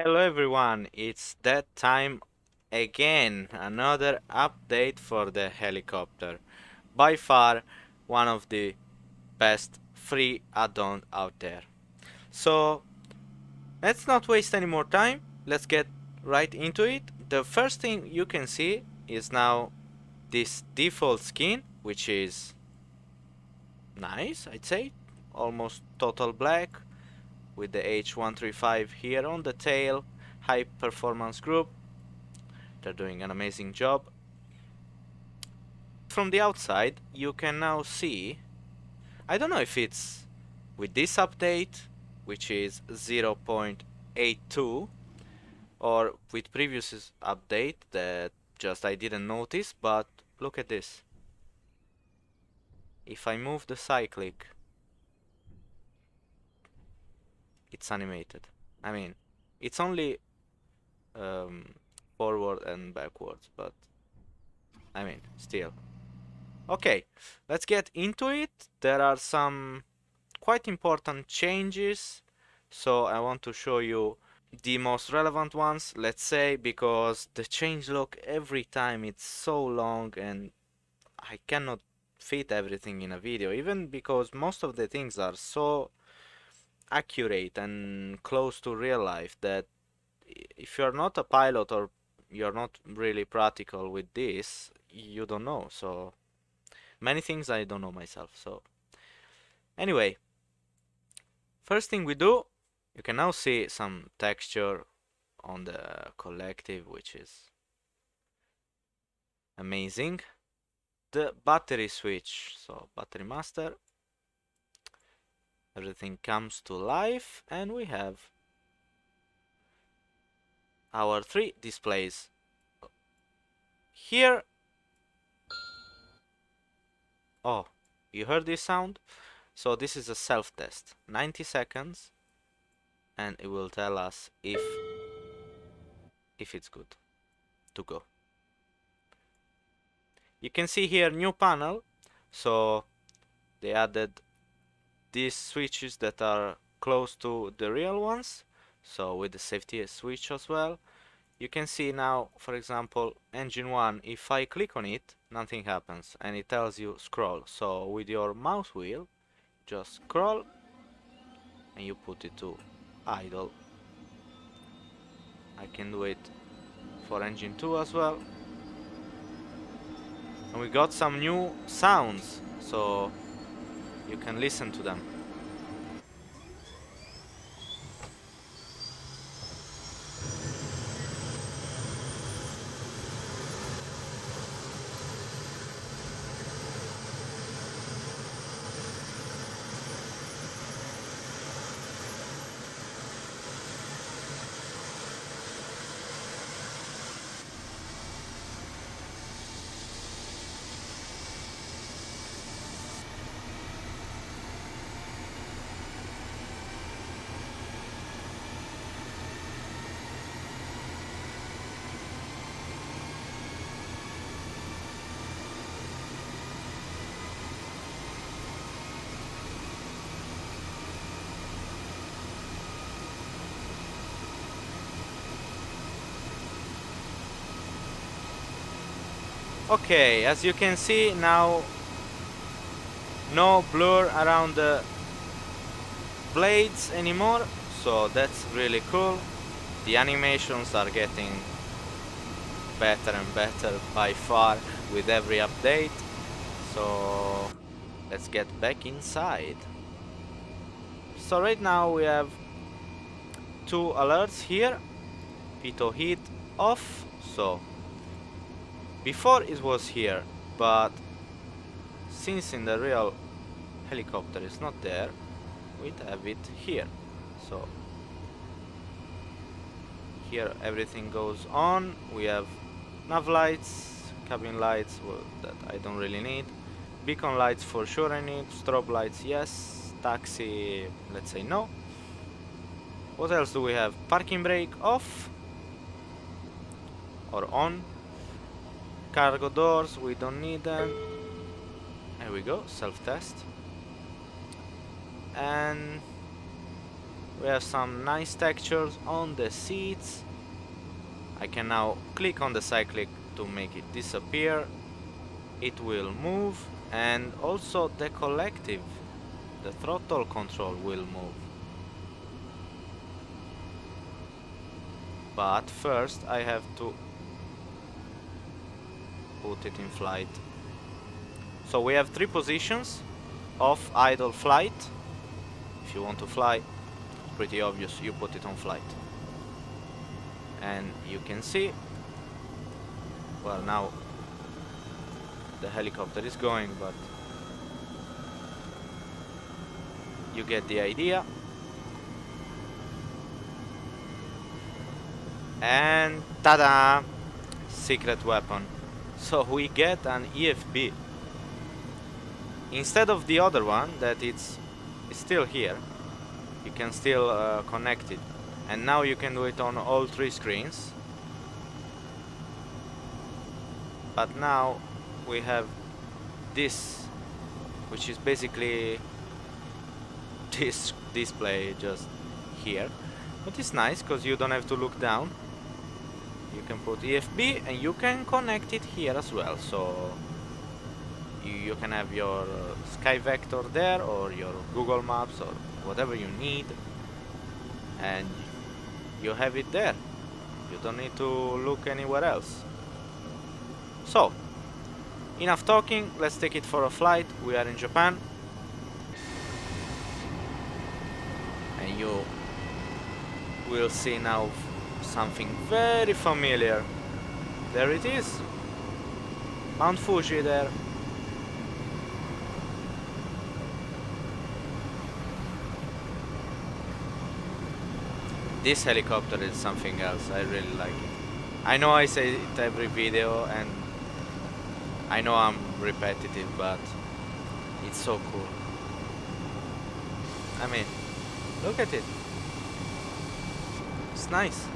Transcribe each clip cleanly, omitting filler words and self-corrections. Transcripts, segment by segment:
Hello everyone, it's that time again. Another update for the helicopter. By far one of the best free add-ons out there. So let's not waste any more time. Let's get right into it. The first thing you can see is now this default skin, which is nice, I'd say. Almost total black with the H135 here on the tail. High performance group. They're doing an amazing job. From the outside, you can now see, I don't know if it's with this update, which is 0.82, or with previous update that just I didn't notice, but look at this. If I move the cyclic, it's animated. I mean, it's only um, forward and backwards, but I mean, still. Okay, let's get into it. There are some quite important changes, so I want to show you the most relevant ones, let's say, because the changelog every time it's so long and I cannot fit everything in a video, even because most of the things are so accurate and close to real life that if you're not a pilot or you're not really practical with this, you don't know. So many things I don't know myself. So anyway, first thing we do, you can now see some texture on the collective, which is amazing. The battery switch, so battery master, everything comes to life, and we have our three displays. Here, oh, you heard this sound? So this is a self-test, 90 seconds, and it will tell us if it's good to go. You can see here new panel, so they added these switches that are close to the real ones, so with the safety switch as well. You can see now, for example, engine 1, if I click on it, nothing happens and it tells you scroll. So with your mouse wheel, just scroll and you put it to idle. I can do it for engine 2 as well. And we got some new sounds, so you can listen to them. Okay, as you can see now, no blur around the blades anymore, so that's really cool. The animations are getting better and better by far with every update. So let's get back inside. So right now we have two alerts here. Pitot heat off. So before it was here, but since in the real helicopter it's not there, we have it here. So here everything goes on. We have nav lights, cabin lights, well, that I don't really need. Beacon lights for sure I need. Strobe lights, yes. Taxi, let's say no. What else do we have? Parking brake off or on. Cargo doors, we don't need them. There we go, self-test. And We have some nice textures on the seats. I can now click on the cyclic to make it disappear. It will move, and also the collective, the throttle control will move. But first I have to put it in flight. So we have 3 positions: off, idle, flight. If you want to fly, pretty obvious, you put it on flight. And you can see, well, now the helicopter is going, but you get the idea. And ta-da! Secret weapon. So we get an EFB instead of the other one that it's still here. You can still connect it, and now you can do it on all 3 screens. But now we have this, which is basically this display just here, but it's nice because you don't have to look down. You can put EFB and you can connect it here as well, so you can have your Sky Vector there, or your Google Maps, or whatever you need, and you have it there. You don't need to look anywhere else. So, enough talking, let's take it for a flight. We are in Japan, and you will see now something very familiar. There it is, Mount Fuji there. This helicopter is something else. I really like it. I know I say it every video, and I know I'm repetitive, but it's so cool. I mean, look at it. It's nice.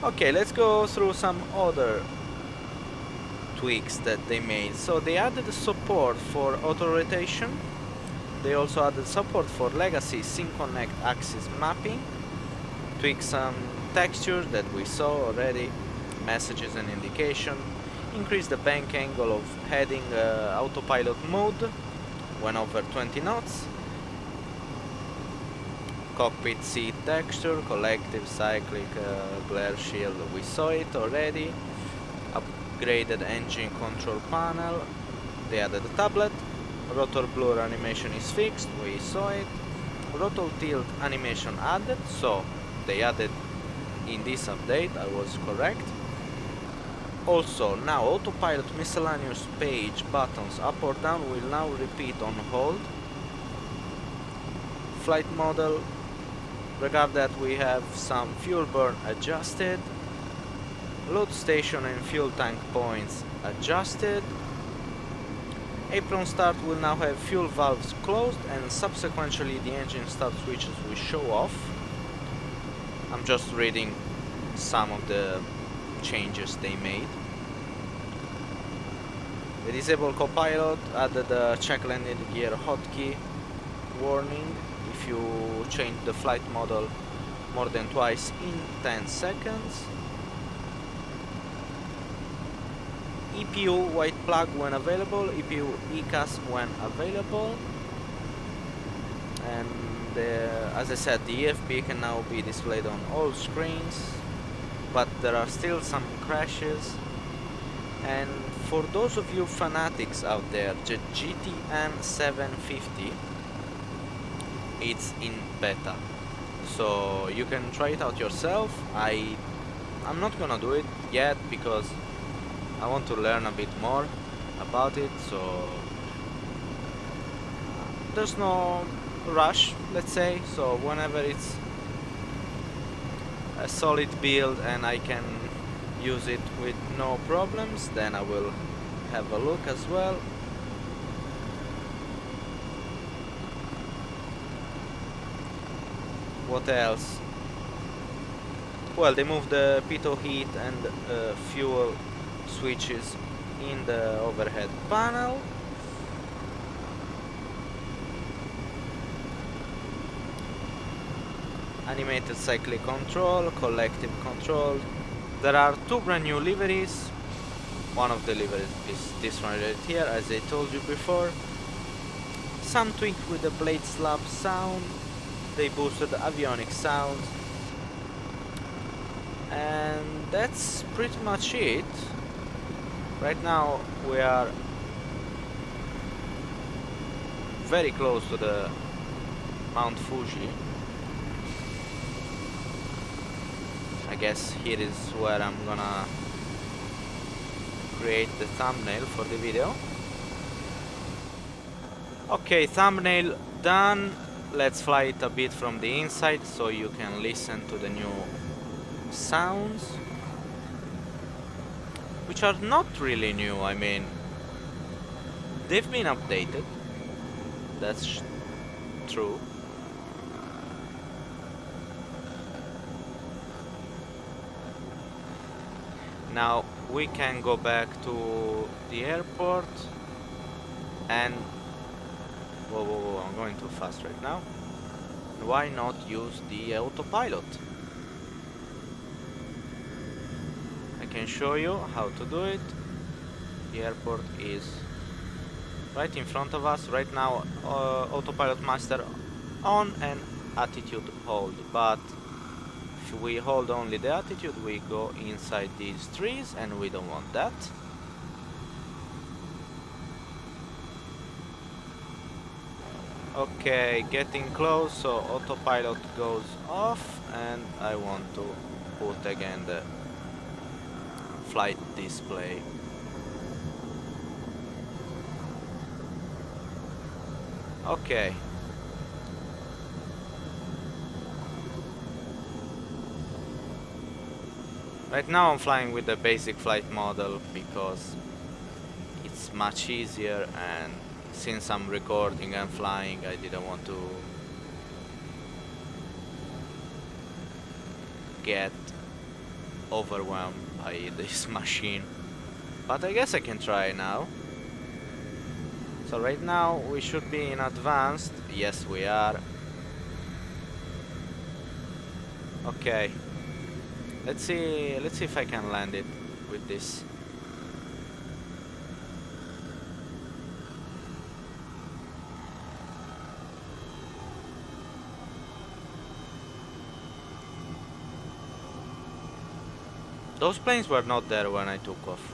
Okay, let's go through some other tweaks that they made. So they added support for auto rotation. They also added support for legacy SyncConnect axis mapping. Tweak some textures that we saw already, messages and indication. Increase the bank angle of heading autopilot mode when over 20 knots. Cockpit seat texture, collective, cyclic, glare shield, we saw it already. Upgraded engine control panel. They added a tablet. Rotor blur animation is fixed, we saw it. Rotor tilt animation added, so they added in this update, I was correct. Also, now autopilot miscellaneous page buttons up or down will now repeat on hold. Flight model, regard that we have some fuel burn adjusted. Load station and fuel tank points adjusted. Apron start will now have fuel valves closed, and subsequently the engine start switches will show off. I'm just reading some of the changes they made. The disable copilot added a check landing gear hotkey warning if you change the flight model more than twice in 10 seconds. EPU white plug when available, EPU ECAS when available, and as I said, the EFB can now be displayed on all screens, but there are still some crashes. And for those of you fanatics out there, the GTN 750, it's in beta, so you can try it out yourself. I'm not gonna do it yet because I want to learn a bit more about it, so there's no rush, let's say. So whenever it's a solid build and I can use it with no problems, then I will have a look as well. What else? Well, they moved the pitot heat and fuel switches in the overhead panel. animated cyclic control, collective control. There are two brand new liveries. One of the liveries is this one right here, as I told you before. Some tweak with the blade slap sound. They boosted the avionic sound. And that's pretty much it. Right now we are very close to the Mount Fuji. I guess here is where I'm gonna create the thumbnail for the video. Okay, thumbnail done. Let's fly it a bit from the inside so you can listen to the new sounds, which are not really new. I mean, they've been updated. That's true. Now we can go back to the airport and whoa, I'm going too fast right now. Why not use the autopilot? I can show you how to do it. The airport is right in front of us right now. Autopilot master on and attitude hold, but if we hold only the attitude we go inside these trees and we don't want that. Okay, getting close, so autopilot goes off and I want to put again the flight display. Okay. Right now I'm flying with the basic flight model because it's much easier, and since I'm recording and flying I didn't want to get overwhelmed by this machine. But I guess I can try now. So right now we should be in advanced. Yes, we are. Okay. Let's see if I can land it with this. Those planes were not there when I took off.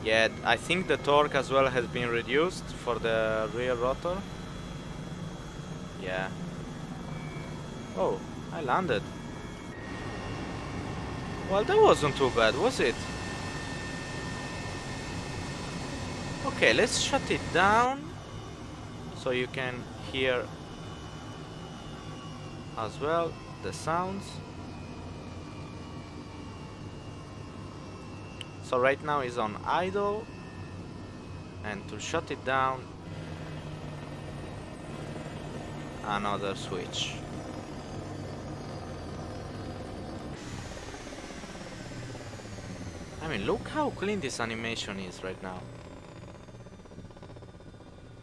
Yeah, I think the torque as well has been reduced for the rear rotor. Yeah. Oh, I landed. Well, that wasn't too bad, was it? Okay, let's shut it down so you can hear as well the sounds. So right now it's on idle, and to shut it down, another switch. I mean, look how clean this animation is right now.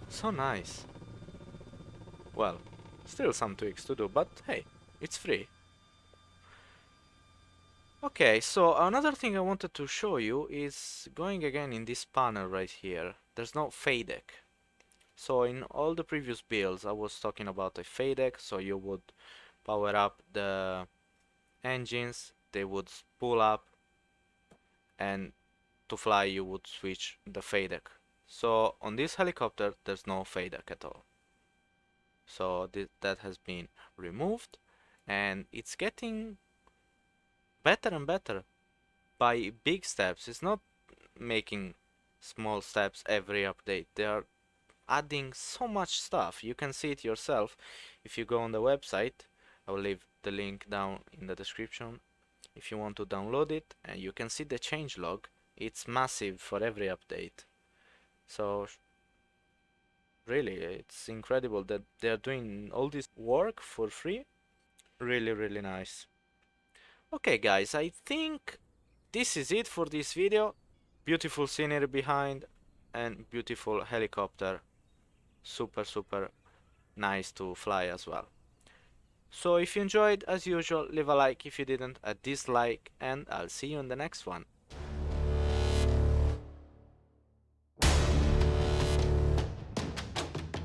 So nice. Well, still some tweaks to do, but hey, it's free. Okay, so another thing I wanted to show you is going again in this panel right here. There's no FADEC. So in all the previous builds I was talking about a FADEC, so you would power up the engines, they would spool up, and to fly you would switch the FADEC. So on this helicopter there's no FADEC at all. So that has been removed, and it's getting better and better by big steps. It's not making small steps every update. They are adding so much stuff. You can see it yourself if you go on the website. I will leave the link down in the description if you want to download it, and you can see the changelog. It's massive for every update. So really, it's incredible that they're doing all this work for free. Really nice. Okay guys, I think this is it for this video. Beautiful scenery behind, and beautiful helicopter, super nice to fly as well. So if you enjoyed, as usual, leave a like. If you didn't, a dislike, and I'll see you in the next one.